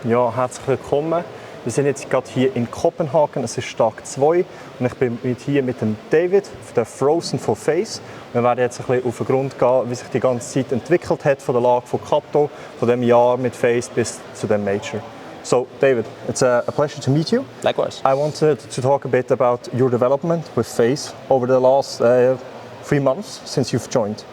Ja, herzlich willkommen. Wir sind jetzt gerade hier in Kopenhagen, es ist Tag 2 und ich bin hier mit dem David, der Frozen von Faze. Wir werden jetzt ein bisschen auf den Grund gehen, wie sich die ganze Zeit entwickelt hat von der Lage von Kato, von dem Jahr mit Faze bis zu dem Major. So, David, it's a pleasure to meet you. Likewise. I wanted to talk a bit about your development with Faze over the last 3 months since you've joined.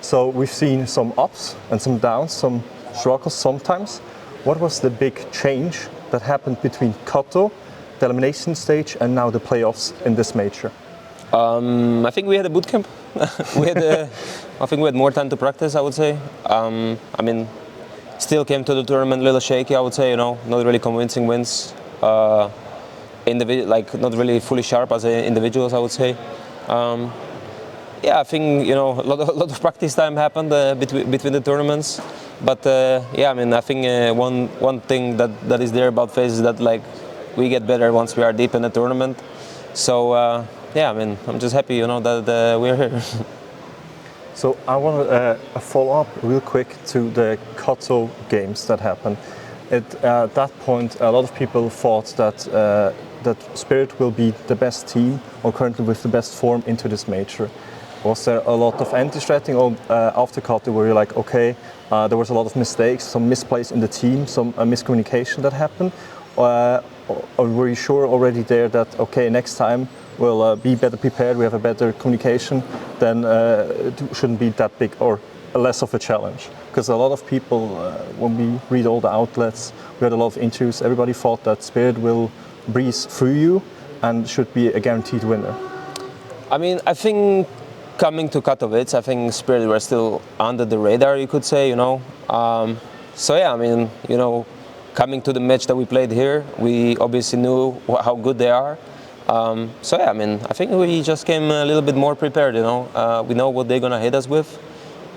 So we've seen some ups and some downs, some struggles sometimes. What was the big change that happened between Kato, the elimination stage, and now the playoffs in this major? I think we had a boot camp. I think we had more time to practice, I would say. Still came to the tournament a little shaky, I would say. Not really convincing wins. Not really fully sharp as individuals, I would say. I think a lot of practice time happened between the tournaments. But I think one thing that is there about Faze is that we get better once we are deep in the tournament. So I'm just happy that we're here. So I want to follow up real quick to the Kato games that happened. At that point, a lot of people thought that Spirit will be the best team, or currently with the best form into this major. Was there a lot of anti-strategy after Kato where you're like, okay, there was a lot of mistakes, some misplays in the team, some miscommunication that happened? Or were you sure already there that, okay, next time we'll be better prepared, we have a better communication, then it shouldn't be that big or less of a challenge? Because a lot of people, when we read all the outlets, we had a lot of interviews, everybody thought that Spirit will breeze through you and should be a guaranteed winner. I think coming to Katowice, I think Spirit were still under the radar, you could say, coming to the match that we played here, we obviously knew how good they are. I think we just came a little bit more prepared, We know what they're going to hit us with.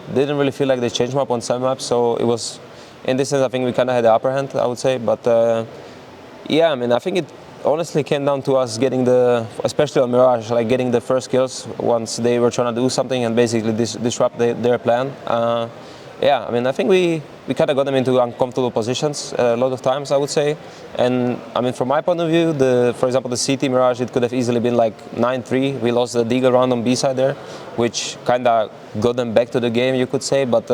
They didn't really feel like they changed map on some maps, so it was, in this sense, I think we kind of had the upper hand, I would say. But I think it honestly came down to us getting especially on Mirage, getting the first kills once they were trying to do something and basically disrupt their plan. I think we kind of got them into uncomfortable positions a lot of times, I would say. And from my point of view, for example, the CT Mirage, it could have easily been 9-3. We lost the Deagle round on B side there, which kind of got them back to the game, you could say. But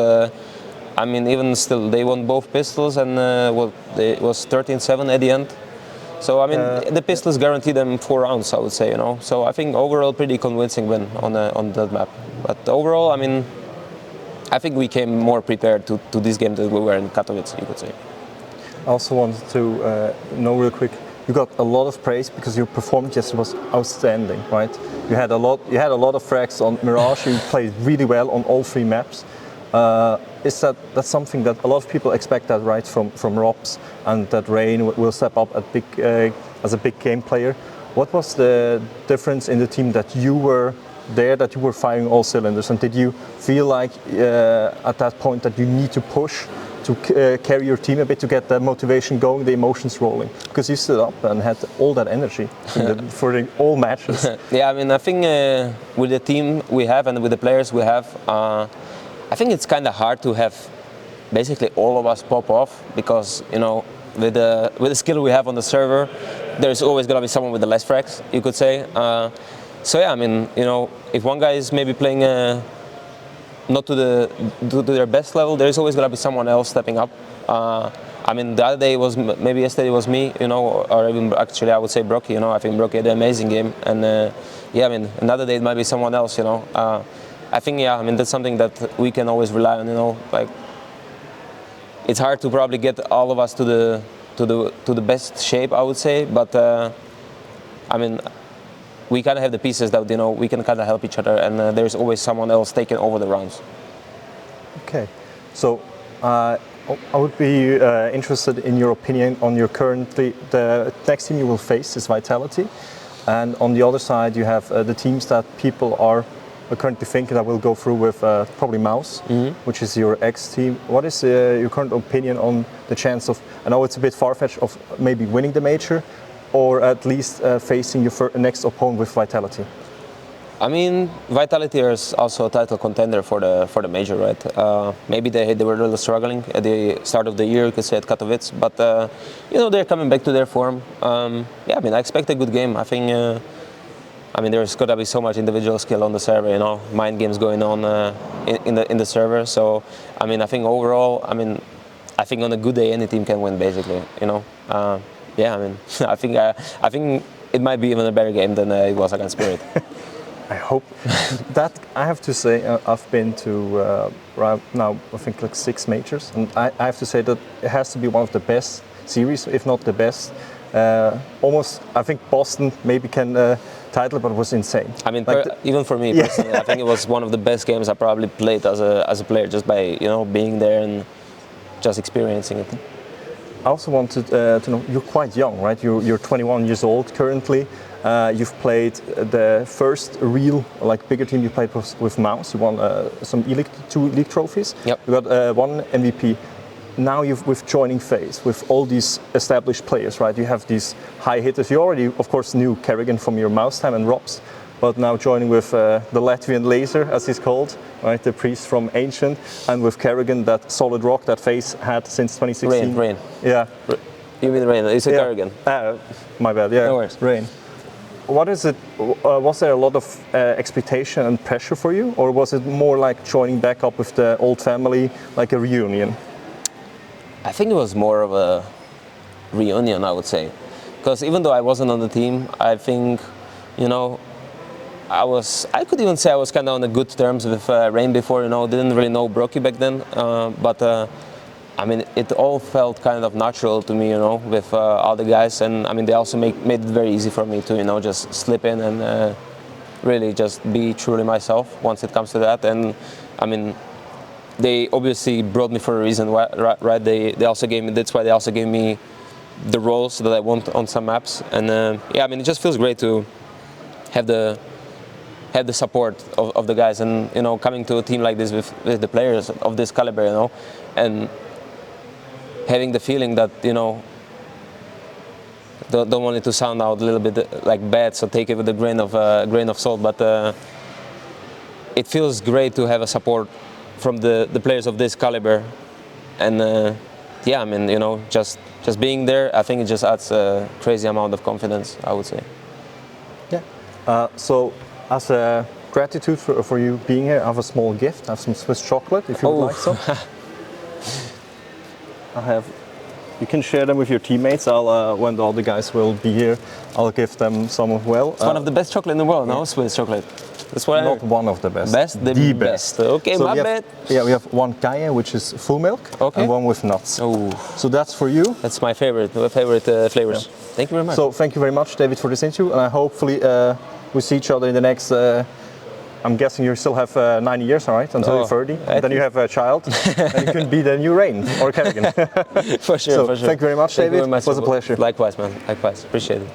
even still, they won both pistols, and it was 13-7 at the end. So the pistols guaranteed them 4 rounds, I would say, So I think overall pretty convincing win on that map. But overall, I think we came more prepared to this game than we were in Katowice, you could say. I also wanted to know real quick. You got a lot of praise because your performance yesterday was outstanding, right? You had a lot of frags on Mirage. You played really well on all 3 maps. Is that's something that a lot of people expect that, right, from Robs, and that Rain will step up as a big game player. What was the difference in the team that you were there, that you were firing all cylinders, and did you feel like at that point that you need to push to carry your team a bit to get the motivation going, the emotions rolling? Because you stood up and had all that energy for all matches. I think with the team we have and with the players we have, I think it's kind of hard to have basically all of us pop off because, with the skill we have on the server, there's always going to be someone with the less frags, you could say. If one guy is maybe playing not to their best level, there's always going to be someone else stepping up. The other day maybe yesterday was me, or even actually I would say Brocky, I think Brocky had an amazing game, and another day it might be someone else, I think that's something that we can always rely on, it's hard to probably get all of us to the best shape, I would say, but we kind of have the pieces that we can kind of help each other, and there's always someone else taking over the rounds. Okay, so I would be interested in your opinion on the next team you will face is Vitality, and on the other side you have the teams that people are currently thinking that will go through with probably Mouse, which is your ex-team. What is your current opinion on the chance of, I know it's a bit far-fetched, of maybe winning the major, or at least facing your next opponent with Vitality? I mean, Vitality is also a title contender for the major, right? Maybe they were a little struggling at the start of the year, you could say, at Katowice, but you know, they're coming back to their form. Yeah, I mean, I expect a good game. I think. I mean, there's got to be so much individual skill on the server, you know, mind games going on in the server. So, I mean, I think overall, I think on a good day any team can win, basically, you know. Yeah, I mean, I think it might be even a better game than it was against Spirit. I hope that. I have to say, I've been to right now, I think, like 6 majors, and I have to say that it has to be one of the best series, if not the best. Almost, I think Boston maybe can title, but it was insane. I mean, like even for me personally, I think it was one of the best games I probably played as a player, just by, you know, being there and just experiencing it. I also wanted to know, you're quite young, right? You're 21 years old currently. You've played the first real, like, bigger team you played with Mouse. You won some 2 league trophies. Yep. You got 1 MVP. Now with joining Faze, with all these established players, right? You have these high hitters. You already, of course, knew Kerrigan from your Mouse time and Robs, but now joining with the Latvian Laser, as he's called, right? The priest from Ancient, and with Kerrigan, that solid rock that Faze had since 2016. Rain. Yeah. You mean Rain? Is it Kerrigan? My bad. Yeah. No worries. Rain. What is it? Was there a lot of expectation and pressure for you, or was it more like joining back up with the old family, like a reunion? I think it was more of a reunion, I would say, because even though I wasn't on the team, I think, you know, I could even say I was kind of on the good terms with Rain before, you know. Didn't really know Brokey back then, but I mean, it all felt kind of natural to me, you know, with all the guys, and I mean, they also made it very easy for me to, you know, just slip in and really just be truly myself once it comes to that. And I mean, they obviously brought me for a reason, right? They also gave me, that's why they also gave me the roles that I want on some maps. And yeah, I mean, it just feels great to have the support of the guys, and, you know, coming to a team like this with the players of this caliber, you know, and having the feeling that, you know, don't want it to sound out a little bit like bad, so take it with a grain of salt, but it feels great to have a support from the players of this caliber. And yeah, I mean, you know, just being there, I think it just adds a crazy amount of confidence, I would say. Yeah. So as a gratitude for you being here, I have a small gift. I have some Swiss chocolate, if you would like some. You can share them with your teammates. When all the guys will be here, I'll give them some as well. It's one of the best chocolate in the world, no? Swiss chocolate. That's what Not one of the best. Best? The best. Okay, so my bad. Yeah, we have one Kaya, which is full milk, and one with nuts. Oh. So that's for you. That's my favorite flavors. Yeah. Thank you very much. So thank you very much, David, for this interview, and hopefully we see each other in the next. I'm guessing you still have 9 years, all right, until you're 30. And then you have a child, and you can be the new Rain or Kerrigan. For sure, for sure. Thank you very much, David. It was a pleasure. Likewise, man. Likewise. Appreciate it.